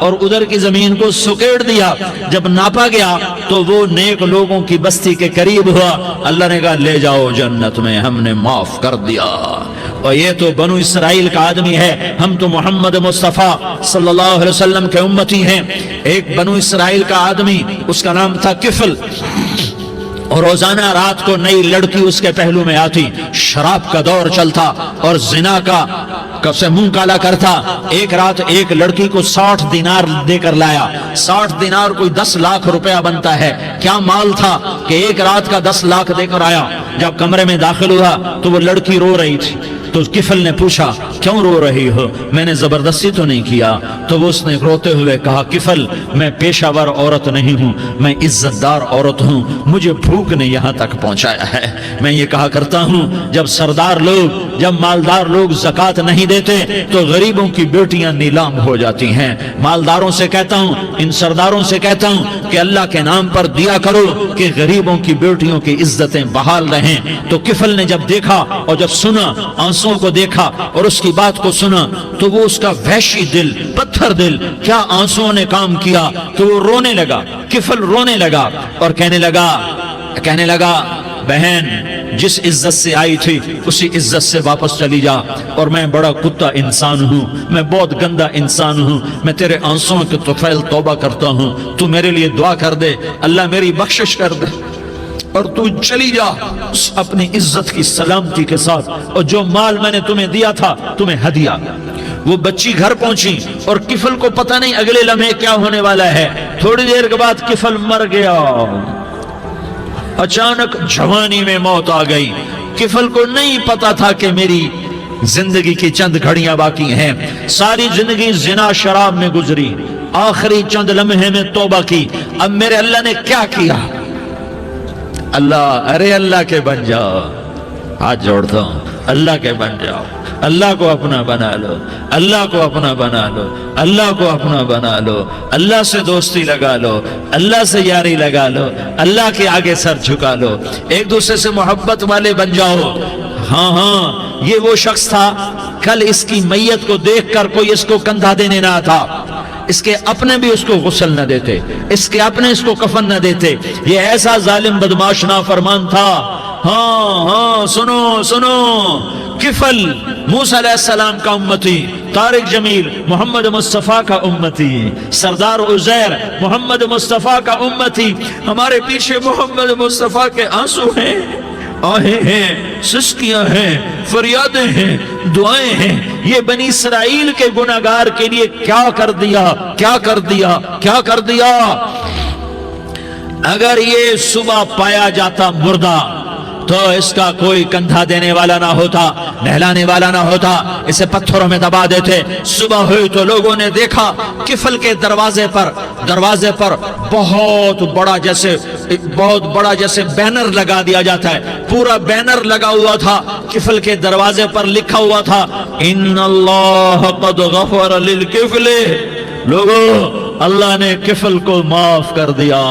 اور ادھر کی زمین کو سکیڑ دیا. جب ناپا گیا تو وہ نیک لوگوں کی بستی کے قریب ہوا. اللہ نے کہا لے جاؤ جنت میں, ہم نے معاف کر دیا. اور یہ تو بنو اسرائیل کا آدمی ہے, ہم تو محمد مصطفیٰ صلی اللہ علیہ وسلم کے امتی ہیں. ایک بنو اسرائیل کا آدمی, اس کا نام تھا کفل, اور روزانہ رات کو نئی لڑکی اس کے پہلو میں آتی. شراب کا دور چلتا اور زنا کا سے منہ کالا کرتا. ایک رات ایک لڑکی کو 60 دینار دے کر لایا. 60 دینار کوئی 10 لاکھ روپیہ بنتا ہے. کیا مال تھا کہ ایک رات کا 10 لاکھ دے کر آیا. جب کمرے میں داخل ہوا تو وہ لڑکی رو رہی تھی. تو کفل نے پوچھا کیوں رو رہی ہو, میں نے زبردستی تو نہیں کیا. تو وہ اس نے روتے ہوئے کہا کفل میں پیشہ ور عورت نہیں ہوں, میں عزت دار عورت ہوں, مجھے بھوک نے یہاں تک پہنچایا ہے. میں یہ کہا کرتا ہوں جب سردار لوگ, جب مالدار لوگ زکوٰۃ نہیں دیتے تو غریبوں کی بیٹیاں نیلام ہو جاتی ہیں. مالداروں سے کہتا ہوں, ان سرداروں سے کہتا ہوں کہ اللہ کے نام پر دیا کرو کہ غریبوں کی بیٹیوں کی عزتیں بحال رہیں. تو کفل نے جب دیکھا اور جب سنا, آنسوں کو دیکھا اور اس کی بات کو سنا, تو وہ اس کا وحشی دل, پتھر دل, کیا آنسوں نے کام کیا کہ وہ رونے لگا. کفل رونے لگا اور کہنے لگا بہن جس عزت سے آئی تھی اسی عزت سے واپس چلی جا. اور میں بڑا کتا انسان ہوں, میں بہت گندا انسان ہوں, میں تیرے آنسوں کے طفیل توبہ کرتا ہوں. تو میرے لیے دعا کر دے, اللہ میری بخشش کر دے, اور تو چلی جا اپنی عزت کی سلامتی کے ساتھ, اور جو مال میں نے تمہیں دیا تھا تمہیں ہدیہ. وہ بچی گھر پہنچی اور کفل کو پتہ نہیں اگلے لمحے کیا ہونے والا ہے. تھوڑی دیر کے بعد کفل مر گیا. اچانک جوانی میں موت آ گئی. کفل کو نہیں پتا تھا کہ میری زندگی کی چند گھڑیاں باقی ہیں. ساری زندگی زنا شراب میں گزری, آخری چند لمحے میں توبہ کی. اب میرے اللہ نے کیا کیا؟ اللہ, ارے اللہ کے بن جاؤ, ہاتھ جوڑتا ہوں, اللہ کے بن جاؤ, اللہ کو اپنا بنا لو, اللہ کو اپنا بنا لو, اللہ کو اپنا بنا لو, اللہ سے دوستی لگا لو, اللہ سے یاری لگا لو, اللہ کے آگے سر جھکا لو, ایک دوسرے سے محبت والے بن جاؤ. ہاں یہ وہ شخص تھا, کل اس کی میت کو دیکھ کر کوئی اس کو کندھا دینے نہ تھا, اس کے اپنے بھی اس کو غسل نہ دیتے, اس کے اپنے اس کو کفن نہ دیتے. یہ ایسا ظالم بدماش نافرمان تھا. ہاں سنو سنو, کفل موسیٰ علیہ السلام کا امتی, طارق جمیل محمد مصطفیٰ کا امتی, سردار عزیر محمد مصطفیٰ کا امتی. ہمارے پیچھے محمد مصطفیٰ کے آنسو ہیں, آہیں ہیں, سسکیاں ہیں, فریادیں ہیں, دعائیں ہیں. یہ بنی اسرائیل کے گناہگار کے لیے کیا کر دیا, کیا کر دیا, کیا کر دیا. اگر یہ صبح پایا جاتا مردہ تو اس کا کوئی کندھا دینے والا نہ ہوتا, نہلانے والا نہ ہوتا, اسے پتھروں میں دبا دیتے. صبح ہوئی تو لوگوں نے دیکھا کفل کے دروازے پر بہت بڑا جیسے بینر لگا دیا جاتا ہے, پورا بینر لگا ہوا تھا. کفل کے دروازے پر لکھا ہوا تھا ان اللہ قد غفر للکفل. لوگوں, اللہ نے کفل کو معاف کر دیا.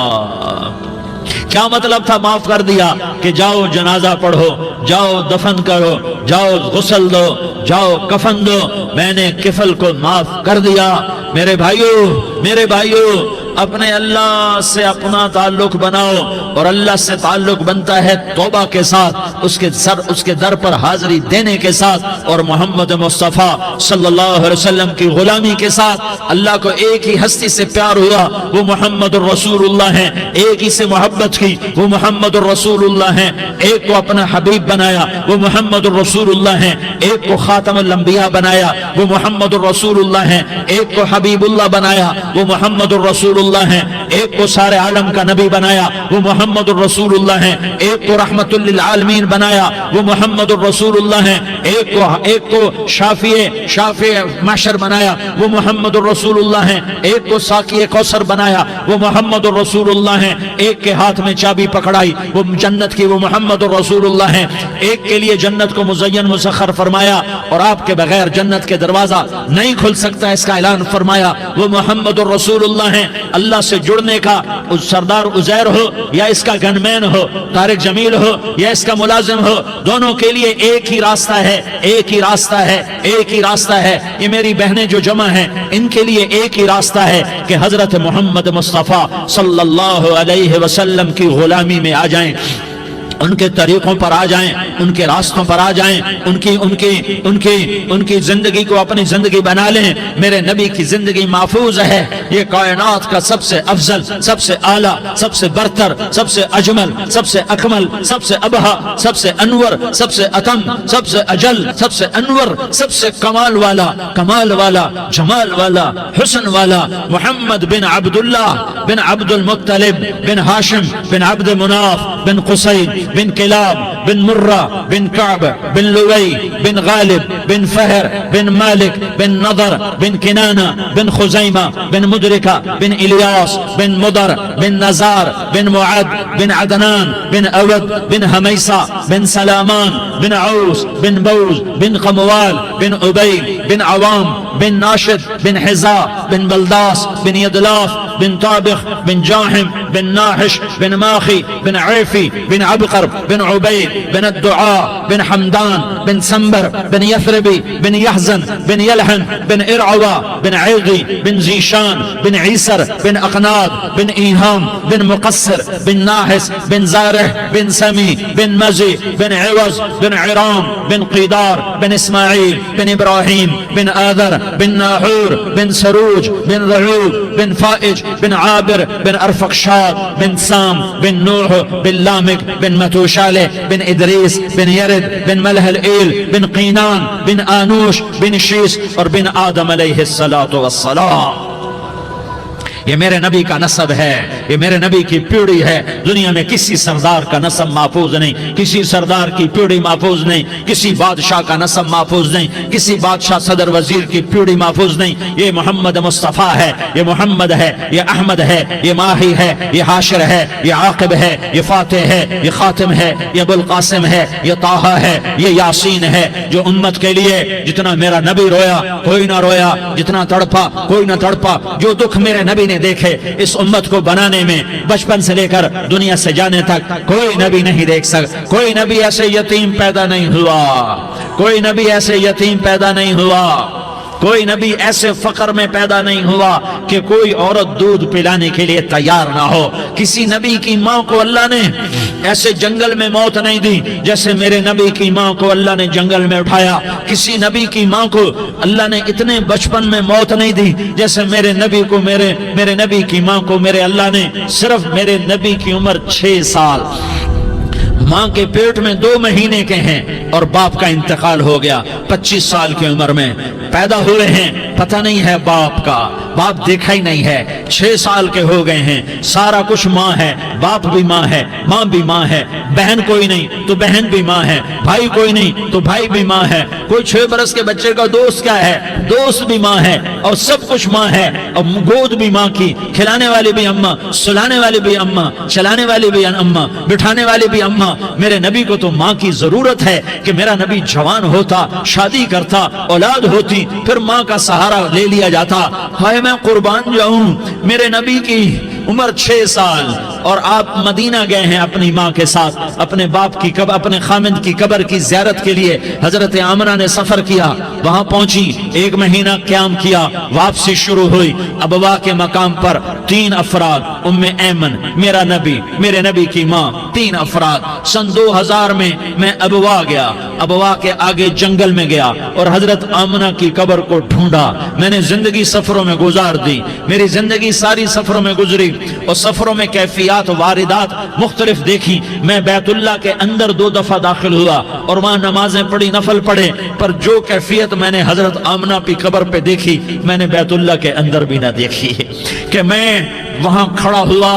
کیا مطلب تھا معاف کر دیا؟ کہ جاؤ جنازہ پڑھو, جاؤ دفن کرو, جاؤ غسل دو, جاؤ کفن دو, میں نے کفل کو معاف کر دیا. میرے بھائیو اپنے اللہ سے اپنا تعلق بناؤ, اور اللہ سے تعلق بنتا ہے توبہ کے ساتھ, اس کے در پر حاضری دینے کے ساتھ, اور محمد مصطفیٰ صلی اللہ علیہ وسلم کی غلامی کے ساتھ. اللہ کو ایک ہی ہستی سے پیار ہوا, وہ محمد الرسول اللہ ہیں. ایک ہی سے محبت کی, وہ محمد الرسول اللہ ہیں. ایک کو اپنا حبیب بنایا, وہ محمد الرسول اللہ ہیں. ایک کو خاتم الانبیاء بنایا, وہ محمد الرسول اللہ ہیں. ایک کو حبیب اللہ بنایا, وہ محمد الرسول اللہ ہیں. ایک کو سارے عالم کا نبی بنایا, وہ محمد الرسول اللہ ہیں. ایک کو رحمت للعالمین بنایا, وہ محمد الرسول اللہ ہیں. ایک کو شافع محشر بنایا, وہ محمد الرسول اللہ ہیں. ایک کو ساقی کوثر بنایا, وہ محمد الرسول اللہ ہیں. ایک کے ہاتھ میں چابی پکڑائی, وہ جنت کی, وہ محمد الرسول اللہ ہیں. ایک کے لیے جنت کو مزین مسخر فرمایا, اور آپ کے بغیر جنت کے دروازہ نہیں کھل سکتا, اس کا اعلان فرمایا, وہ محمد الرسول اللہ ہیں. اللہ سے جڑنے چھوڑنے کا، اس سردار عزیر ہو یا اس کا گنمین ہو، طارق جمیل ہو یا اس کا ملازم ہو، دونوں کے لیے ایک ہی راستہ ہے، ایک ہی راستہ ہے، ایک ہی راستہ ہے۔ یہ میری بہنیں جو جمع ہیں ان کے لیے ایک ہی راستہ ہے کہ حضرت محمد مصطفیٰ صلی اللہ علیہ وسلم کی غلامی میں آ جائیں، ان کے طریقوں پر آ جائیں، ان کے راستوں پر آ جائیں، ان کی زندگی کو اپنی زندگی بنا لیں۔ میرے نبی کی زندگی محفوظ ہے۔ یہ کائنات کا سب سے افضل، سب سے اعلیٰ، سب سے برتر، سب سے اجمل، سب سے اکمل، سب سے ابہا، سب سے انور، سب سے اتم، سب سے اجل، سب سے انور، سب سے کمال والا، کمال والا، جمال والا، حسن والا محمد بن عبداللہ بن عبد المطلب بن ہاشم بن عبد مناف بن قصی بن کلاب بن مرہ بن کعب بن لوی بن غالب بن فہر بن مالک بن نضر بن کنانہ بن خزیمہ بن مدرکہ بن الیاس بن مدر بن نزار بن معد بن عدنان بن اود بن حمیسہ بن سلامان بن عوس بن بوز بن قموال بن عبی بن عوام بن ناشد بن حزا بن بلداس بن یدلاف بن طابخ بن جاحم بن ناحش بن ماخی بن عیفی بن عبقر بن عبید بن الدعاء بن حمدان بن سنبر بن یثربی بن یحزن بن یلحن بن ارعوا بن عیغی بن زیشان بن عیسر بن اقناد بن ایہام بن مقصر بن ناحس بن زارح بن سمی بن مزی بن عوض بن عرام بن قیدار بن اسماعیل بن ابراہیم بن آذر بن ناحور بن سروج بن رعوب بن فائج بن عابر بن ارفقشاد بن سام بن نوح بن لامک بن متوشالہ بن ادریس بن یرد بن ملح الایل بن قینان بن آنوش بن شیس اور بن آدم علیہ السلام۔ یہ میرے نبی کا نسب ہے، یہ میرے نبی کی پیڑھی ہے۔ دنیا میں کسی سردار کا نسب محفوظ نہیں، کسی سردار کی پیڑھی محفوظ نہیں، کسی بادشاہ کا نسب محفوظ نہیں، کسی بادشاہ صدر وزیر کی پیڑھی محفوظ نہیں۔ یہ محمد مصطفیٰ ہے، یہ محمد ہے، یہ احمد ہے، یہ ماہی ہے، یہ حاشر ہے، یہ عاقب ہے، یہ فاتح ہے، یہ خاتم ہے، یہ ابو القاسم ہے، یہ طٰہٰ ہے، یہ یاسین ہے۔ جو امت کے لیے جتنا میرا نبی رویا کوئی نہ رویا، جتنا تڑپا کوئی نہ تڑپا، جو دکھ میرے نبی نے دیکھے اس امت کو بنانے میں، بچپن سے لے کر دنیا سے جانے تک کوئی نبی نہیں دیکھ سکتا۔ کوئی نبی ایسے یتیم پیدا نہیں ہوا، کوئی نبی ایسے یتیم پیدا نہیں ہوا، کوئی نبی ایسے فقر میں پیدا نہیں ہوا کہ کوئی عورت دودھ پلانے کے لیے تیار نہ ہو۔ کسی نبی کی ماں کو اللہ نے ایسے جنگل میں موت نہیں دی جیسے میرے نبی کی ماں کو اللہ نے جنگل میں اٹھایا۔ کسی نبی کی ماں کو اللہ نے اتنے بچپن میں موت نہیں دی جیسے میرے نبی کو میرے نبی کی ماں کو میرے اللہ نے صرف میرے نبی کی عمر 6 سال، ماں کے پیٹ میں 2 مہینے کے ہیں اور باپ کا انتقال ہو گیا 25 سال کی عمر میں پیدا ہوئے ہیں، پتہ نہیں ہے باپ کا، باپ دیکھا ہی نہیں ہے، 6 سال کے ہو گئے ہیں، سارا کچھ ماں ہے، باپ بھی ماں ہے، ماں بھی ماں ہے، بہن کوئی نہیں تو بہن بھی ماں ہے، بھائی کوئی نہیں تو بھائی بھی ماں ہے، کوئی 6 برس کے بچے کا دوست کیا ہے، دوست بھی ماں ہے، اور سب کچھ ماں ہے، اور گود بھی ماں کی، کھلانے والی بھی اماں، سلانے والی بھی اماں، چلانے والی بھی اماں، بٹھانے والی بھی اماں۔ میرے نبی کو تو ماں کی ضرورت ہے کہ میرا نبی جوان ہوتا، شادی کرتا، اولاد ہوتی، پھر ماں کا سہارا لے لیا جاتا۔ ہائے میں قربان جاؤں، میرے نبی کی عمر 6 سال اور آپ مدینہ گئے ہیں اپنی ماں کے ساتھ، اپنے باپ کی اپنے خامند کی قبر کی زیارت کے لیے حضرت آمنہ نے سفر کیا، وہاں پہنچی، 1 مہینہ قیام کیا، واپسی شروع ہوئی۔ ابوا کے مقام پر 3 افراد، ام ایمن، میرا نبی، میرے نبی کی ماں، 3 افراد۔ سن 2000 میں ابوا گیا، ابوا کے آگے جنگل میں گیا اور حضرت آمنہ کی قبر کو ڈھونڈا۔ میں نے زندگی سفروں میں گزار دی، میری زندگی ساری سفروں میں گزری اور سفروں میں کیفیات واردات مختلف دیکھی۔ میں بیت اللہ کے اندر 2 دفعہ داخل ہوا اور وہاں نمازیں پڑھی، نفل پڑھے، پر جو کیفیت میں نے حضرت آمنہ کی قبر پہ دیکھی میں نے بیت اللہ کے اندر بھی نہ دیکھی، کہ میں وہاں کھڑا ہوا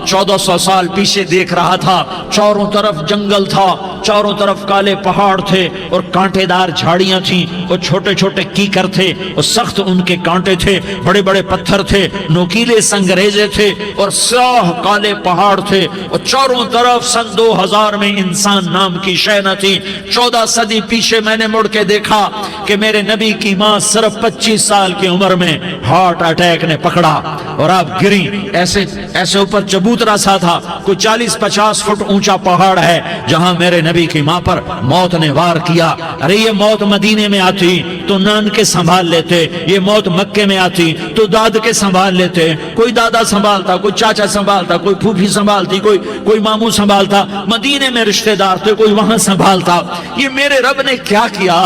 1400 سال پیچھے دیکھ رہا تھا، چاروں طرف جنگل تھا، چاروں طرف کالے پہاڑ تھے اور کانٹے دار جھاڑیاں تھیں اور چھوٹے چھوٹے کیکر تھے اور سخت ان کے کانٹے تھے، بڑے بڑے پتھر تھے، نوکیلے سنگریزے تھے اور سیاہ کالے پہاڑ تھے اور چاروں طرف سن 2000 میں انسان نام کی شے نہ تھی۔ 14 صدی پیچھے میں نے مڑ کے دیکھا کہ میرے نبی کی ماں صرف 25 سال کی عمر میں ہارٹ اٹیک نے پکڑا اور آپ گری ایسے ایسے اوپر چبوترا سا تھا، کوئی 40-50 فٹ اونچا پہاڑ ہے جہاں میرے نبی کی ماں پر موت نے وار کیا۔ ارے یہ موت مدینے میں آتی تو نان کے سنبھال لیتے، یہ موت مکے میں آتی تو داد کے سنبھال لیتے، کوئی دادا سنبھالتا، کوئی چاچا سنبھالتا، کوئی پھوپھی سنبھالتی، کوئی ماموں سنبھالتا، مدینے میں رشتہ دار تھے کوئی وہاں سنبھالتا۔ یہ میرے رب نے کیا کیا؟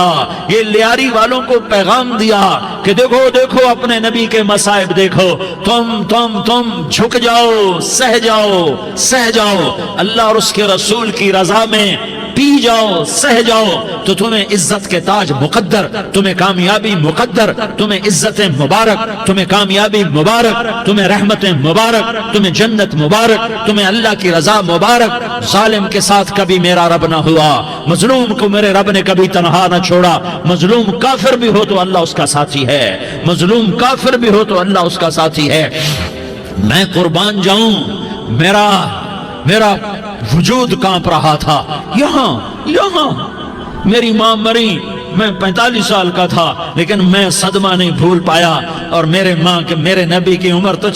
یہ لیاری والوں کو پیغام دیا کہ دیکھو دیکھو اپنے نبی کے مصائب دیکھو، تم جھک جاؤ، سہ جاؤ اللہ اور اس کے رسول کی رضا میں پی جاؤ، سہ جاؤ تو تمہیں عزت کے تاج مقدر، تمہیں کامیابی مقدر، تمہیں عزت مبارک، تمہیں کامیابی مبارک، تمہیں رحمت مبارک، تمہیں جنت مبارک، تمہیں اللہ کی رضا مبارک۔ ظالم کے ساتھ کبھی میرا رب نہ ہوا، مظلوم کو میرے رب نے کبھی تنہا نہ چھوڑا۔ مظلوم کافر بھی ہو تو اللہ اس کا ساتھی ہے، مظلوم کافر بھی ہو تو اللہ اس کا ساتھی ہے۔ میں قربان جاؤں، میرا وجود کانپ رہا تھا۔ یہاں میری ماں مری، میں 45 سال کا تھا، لیکن میں صدمہ نہیں بھول پایا۔ اور میرے نبی کی عمر تو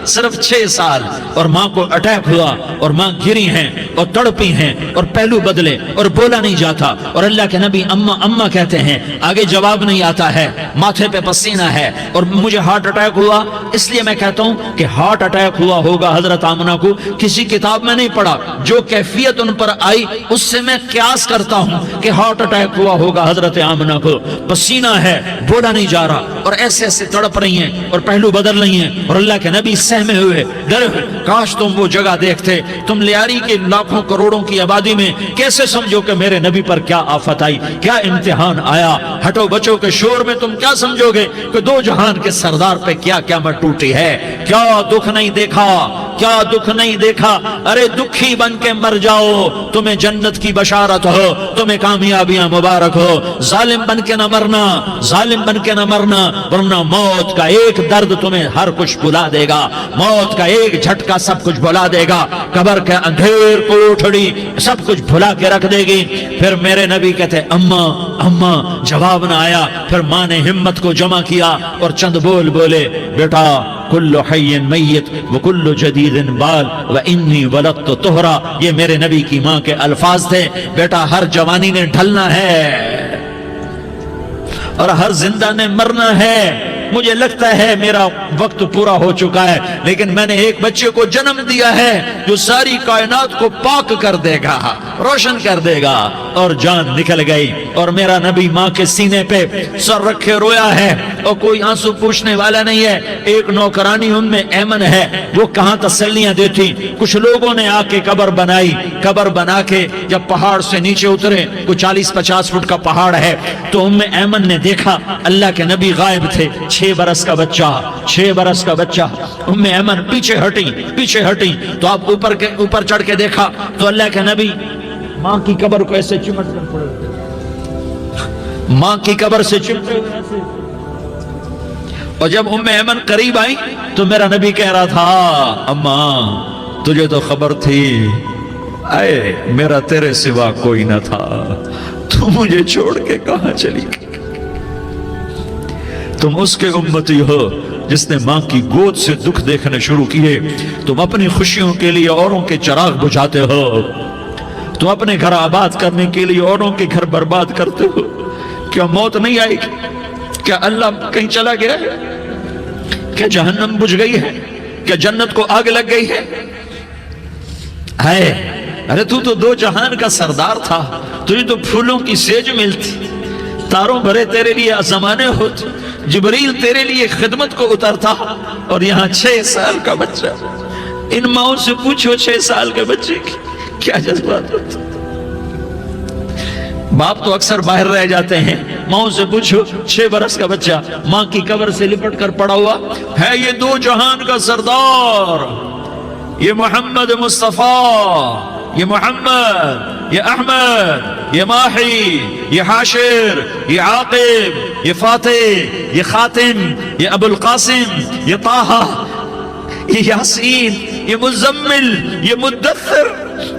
صرف 6 سال، اور ماں کو اٹیک ہوا اور ماں گری ہیں اور تڑپی ہیں اور پہلو بدلے اور بولا نہیں جاتا، اور اللہ کے نبی اماں اماں کہتے ہیں، آگے جواب نہیں آتا ہے، ماتھے پہ پسینہ ہے، اور مجھے ہارٹ اٹیک ہوا۔ اس لیے میں کہتا ہوں کہ ہارٹ اٹیک ہوا ہوگا حضرت آمنہ کو، کسی کتاب میں نہیں پڑھا، جو کیفیت ان پر آئی اس سے میں قیاس کرتا ہوں کہ ہارٹ اٹیک ہوا ہوگا حضرت آمنہ کو۔ پسینہ ہے، بولا نہیں جا رہا، اور ایسے ایسے تڑپ رہی ہیں اور پہلو بدل رہی ہیں، اور اللہ کے نبی سہمے ہوئے، ڈرے ہوئے۔ کاش تم وہ جگہ دیکھتے، تم لیاری کے لاکھوں کروڑوں کی آبادی میں کیسے سمجھو کہ میرے نبی پر کیا آفت آئی، کیا امتحان آیا۔ ہٹو بچوں کے شور میں تم کیا سمجھو گے کہ دو جہان کے سردار پہ کیا قیامت ٹوٹی ہے۔ کیا دکھ نہیں دیکھا، کیا دکھ نہیں دیکھا۔ ارے دکھی بن کے مر جاؤ، تمہیں جنت کی بشارت ہو، تمہیں کامیابیاں مبارک ہو۔ ظالم بن کے نہ مرنا، ظالم بن کے نہ مرنا، ورنہ موت کا ایک درد تمہیں ہر کچھ بھلا دے گا، موت کا ایک جھٹکا سب کچھ بھلا دے گا، قبر کے اندھیر کوٹھڑی سب کچھ بھلا کے رکھ دے گی۔ پھر میرے نبی کہتے اماں اماں، جواب نہ آیا۔ پھر ماں نے ہمت کو جمع کیا اور چند بول بولے، بیٹا کل حی میت وکل جدید بال وانی ولدت طہرا۔ یہ میرے نبی کی ماں کے الفاظ تھے، بیٹا ہر جوانی نے ڈھلنا ہے اور ہر زندہ نے مرنا ہے۔ مجھے لگتا ہے میرا وقت پورا ہو چکا ہے، لیکن میں نے ایک بچے کو جنم دیا ہے جو ساری کائنات کو پاک کر دے گا، روشن کر دے گا۔ اور جان نکل گئی، اور میرا نبی ماں کے سینے پہ سر رکھے رویا ہے، اور کوئی آنسو پوچھنے والا نہیں ہے۔ ایک نوکرانی ام ایمن ہے، وہ کہاں تسلیاں دیتی۔ کچھ لوگوں نے آ کے قبر بنائی، قبر بنا کے جب پہاڑ سے نیچے اترے، کوئی 40-50 فٹ کا پہاڑ ہے، تو ام ایمن نے دیکھا اللہ کے نبی غائب تھے، 6 برس کا بچہ۔ ام ایمن پیچھے ہٹی تو آپ اوپر چڑھ کے دیکھا تو اللہ کے نبی ماں کی قبر کو ایسے چمٹ کر پڑے، ماں کی قبر سے چمٹے ہوئے ایسے۔ اور جب ام ایمن قریب آئی تو میرا نبی کہہ رہا تھا، اماں تجھے تو خبر تھی، اے میرا تیرے سوا کوئی نہ تھا، تو مجھے چھوڑ کے کہاں چلی گئی۔ تم اس کے امتی ہو جس نے ماں کی گود سے دکھ دیکھنے شروع کیے۔ تم اپنی خوشیوں کے لیے اوروں کے چراغ بجھاتے ہو، تم اپنے گھر آباد کرنے کے لیے اوروں کے گھر برباد کرتے ہو۔ کیا موت نہیں آئے گی؟ کیا اللہ کہیں چلا گیا ہے؟ کیا جہنم بجھ گئی ہے؟ کیا جنت کو آگ لگ گئی ہے؟ ارے تو دو جہان کا سردار تھا، تجھے تو پھولوں کی سیج ملتی، تاروں بھرے تیرے لیے آسمانے ہوتے، جبریل تیرے لیے خدمت کو اترتا، اور یہاں 6 سال کا بچہ۔ ان ماؤں سے پوچھو 6 سال کے بچے کی کیا جذبات ہوتے۔ باپ تو اکثر باہر رہ جاتے ہیں، ماؤں سے پوچھو 6 برس کا بچہ ماں کی قبر سے لپٹ کر پڑا ہوا ہے۔ یہ دو جہان کا سردار، یہ محمد مصطفیٰ، یہ محمد، یہ احمد، یہ ماحی، یہ حاشر، یہ عاقب، یہ فاتح، یہ خاتم، یہ ابو القاسم، یہ طٰہٰ، یہ یاسین، یہ مزمل، یہ مدثر،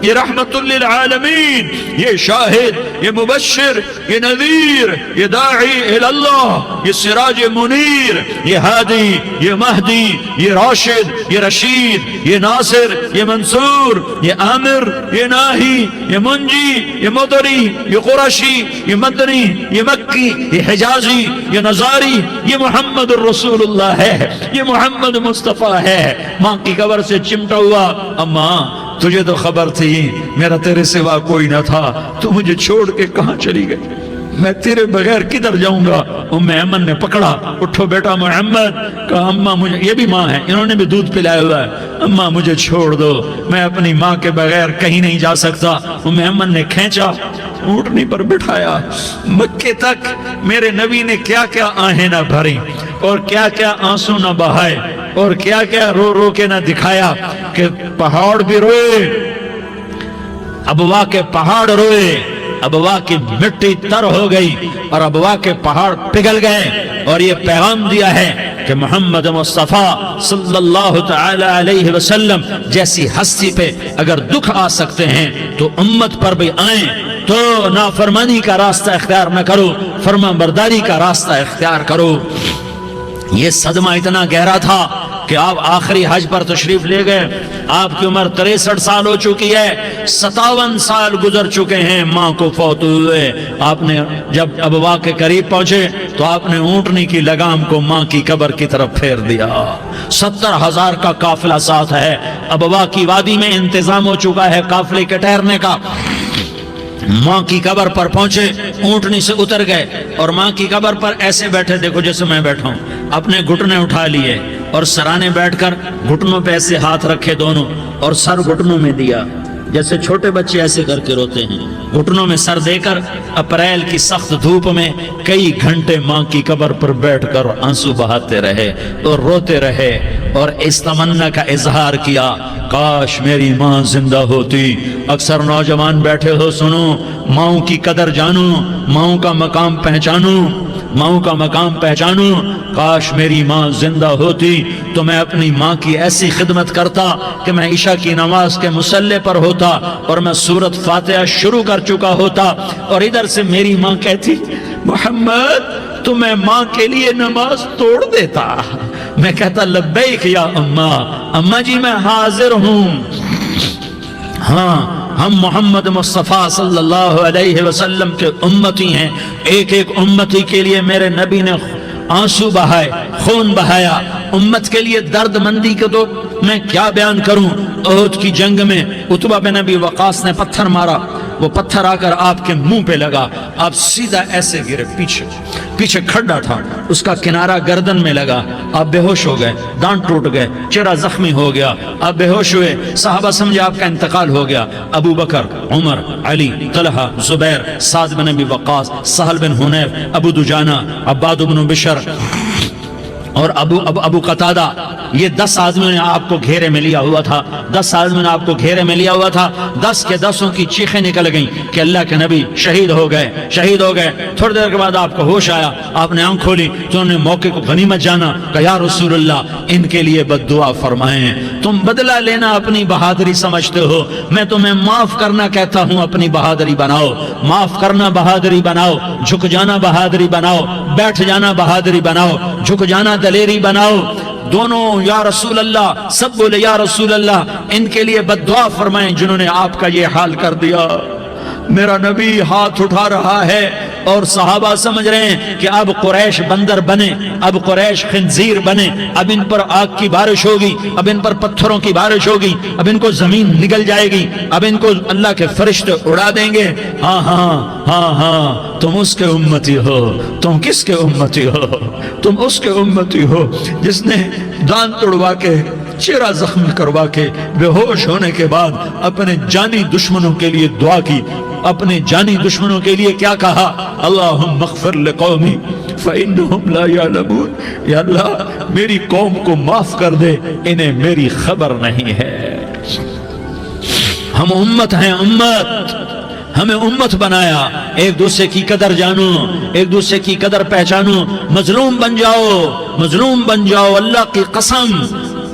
یہ رحمت للعالمین، یہ شاہد، یہ مبشر، یہ نذیر، یہ داعی اللہ، یہ سراج منیر، یہ ہادی، یہ مہدی، یہ راشد، یہ رشید، یہ ناصر، یہ منصور، یہ عامر، یہ ناہی، یہ منجی، یہ مدری، یہ قرشی، یہ مدنی، یہ مکی، یہ حجازی، یہ نظاری، یہ محمد الرسول اللہ ہے، یہ محمد مصطفیٰ ہے۔ ماں کی قبر سے چمٹا ہوا، اماں تجھے تو خبر تھی میرا تیرے سوا کوئی نہ تھا، تو مجھے چھوڑ کے کہاں چلی گئی، میں تیرے بغیر کدھر جاؤں گا؟ ام ایمن نے پکڑا، اٹھو بیٹا محمد، کہا اماں مجھے، یہ بھی ماں ہے، انہوں نے بھی دودھ پلایا ہوا ہے، اماں مجھے چھوڑ دو، میں اپنی ماں کے بغیر کہیں نہیں جا سکتا۔ ام ایمن نے کھینچا، اونٹنی پر بٹھایا، مکے تک میرے نبی نے کیا کیا آہیں نہ بھری اور کیا کیا آنسو نہ بہائے اور کیا کیا رو رو کے نہ دکھایا کہ پہاڑ بھی روئے، ابوا کے پہاڑ روئے، ابوا کی مٹی تر ہو گئی اور ابوا کے پہاڑ پگھل گئے، اور یہ پیغام دیا ہے کہ محمد مصطفیٰ صلی اللہ تعالی علیہ وسلم جیسی ہستی پہ اگر دکھ آ سکتے ہیں تو امت پر بھی آئیں، تو نافرمانی کا راستہ اختیار نہ کرو، فرما برداری کا راستہ اختیار کرو۔ یہ صدمہ اتنا گہرا تھا کہ آپ آخری حج پر تشریف لے گئے، آپ کی عمر 63 سال ہو چکی ہے، 57 سال گزر چکے ہیں ماں کو فوت ہوئے۔ آپ نے جب ابوا کے قریب پہنچے تو آپ نے اونٹنی کی لگام کو ماں کی قبر کی طرف پھیر دیا۔ 70,000 کا قافلہ ساتھ ہے، ابوا کی وادی میں انتظام ہو چکا ہے قافلے کے ٹھہرنے کا۔ ماں کی قبر پر پہنچے، اونٹنی سے اتر گئے اور ماں کی قبر پر ایسے بیٹھے، دیکھو جیسے میں بیٹھا ہوں، اپنے گھٹنے اٹھا لیے اور سرانے بیٹھ کر گھٹنوں پہ ایسے ہاتھ رکھے دونوں اور سر گھٹنوں میں دیا، جیسے چھوٹے بچے ایسے کر کے روتے ہیں، گھٹنوں میں سر دے کر اپریل کی سخت دھوپ میں کئی گھنٹے ماں کی قبر پر بیٹھ کر آنسو بہاتے رہے اور روتے رہے اور اس تمنا کا اظہار کیا، کاش میری ماں زندہ ہوتی۔ اکثر نوجوان بیٹھے ہو، سنو، ماؤں کی قدر جانو، ماؤں کا مقام پہچانو، ماؤں کا مقام پہچانو۔ کاش میری ماں زندہ ہوتی تو میں اپنی ماں کی ایسی خدمت کرتا کہ میں عشاء کی نماز کے مصلی پر ہوتا اور میں سورۃ فاتحہ شروع کر چکا ہوتا، اور ادھر سے میری ماں کہتی، محمد تو میں ماں کے لیے نماز توڑ دیتا۔ میں کہتا، لبیک یا اماں، اماں جی میں حاضر ہوں۔ ہاں، ہم محمد مصطفیٰ صلی اللہ علیہ وسلم کے امتی ہیں، ایک ایک امتی کے لیے میرے نبی نے آنسو بہائے، خون بہایا، امت کے لیے درد مندی کو تو میں کیا بیان کروں۔ احد کی جنگ میں عتبہ بن ابی وقاص نے پتھر مارا، وہ پتھر آ کر آپ کے منہ پہ لگا، آپ سیدھا ایسے گرے، پیچھے کھڈا تھا، اس کا کنارہ گردن میں لگا، آپ بے ہوش ہو گئے، دانت ٹوٹ گئے، چہرہ زخمی ہو گیا، آپ بے ہوش ہوئے، صحابہ سمجھے آپ کا انتقال ہو گیا۔ ابو بکر، عمر، علی، طلحہ، زبیر، سعد بن ابی وقاص، سہل بن حنیف، ابو دجانہ، عباد بن بشر اور ابو قتادہ، یہ 10 آدمیوں نے آپ کو گھیرے میں لیا ہوا تھا، 10 آدمیوں نے آپ کو گھیرے میں لیا ہوا تھا، 10 کے 10 کی چیخیں نکل گئیں کہ اللہ کے نبی شہید ہو گئے۔ تھوڑی دیر کے بعد آپ کو ہوش آیا، آپ نے آنکھ کھولی تو انہوں نے موقع کو غنیمت جانا، کہ یا رسول اللہ ان کے لیے بد دعا فرمائیں، تم بدلہ لینا اپنی بہادری سمجھتے ہو، میں تمہیں معاف کرنا کہتا ہوں، اپنی بہادری بناؤ، معاف کرنا بہادری بناؤ، جھک جانا بہادری بناؤ، بیٹھ جانا بہادری بناؤ، جھک جانا دلیری بناؤ۔ دونوں یا رسول اللہ، سب بولے یا رسول اللہ، ان کے لیے بد دعا فرمائیں جنہوں نے آپ کا یہ حال کر دیا۔ میرا نبی ہاتھ اٹھا رہا ہے اور صحابہ سمجھ رہے ہیں کہ اب قریش بندر بنے، اب قریش خنزیر بنے، اب ان پر آگ کی بارش ہوگی، اب ان پر پتھروں کی بارش ہوگی، اب ان کو زمین نگل جائے گی، اب ان کو اللہ کے فرشتے اڑا دیں گے۔ ہاں ہاں ہاں ہاں، تم اس کے امتی ہو۔ تم کس کے امتی ہو؟ تم اس کے امتی ہو جس نے دانت توڑوا کے، چہرہ زخمی کروا کے، بے ہوش ہونے کے بعد اپنے جانی دشمنوں کے لیے دعا کی، اپنے جانی دشمنوں کے لیے کیا کہا؟ اللہم اغفر لقومی فإنہم لا یعلمون، یا اللہ میری قوم کو معاف کر دے، انہیں میری خبر نہیں ہے۔ ہم امت ہیں، امت، ہمیں امت بنایا، ایک دوسرے کی قدر جانو، ایک دوسرے کی قدر پہچانو، مظلوم بن جاؤ، مظلوم بن جاؤ، اللہ کی قسم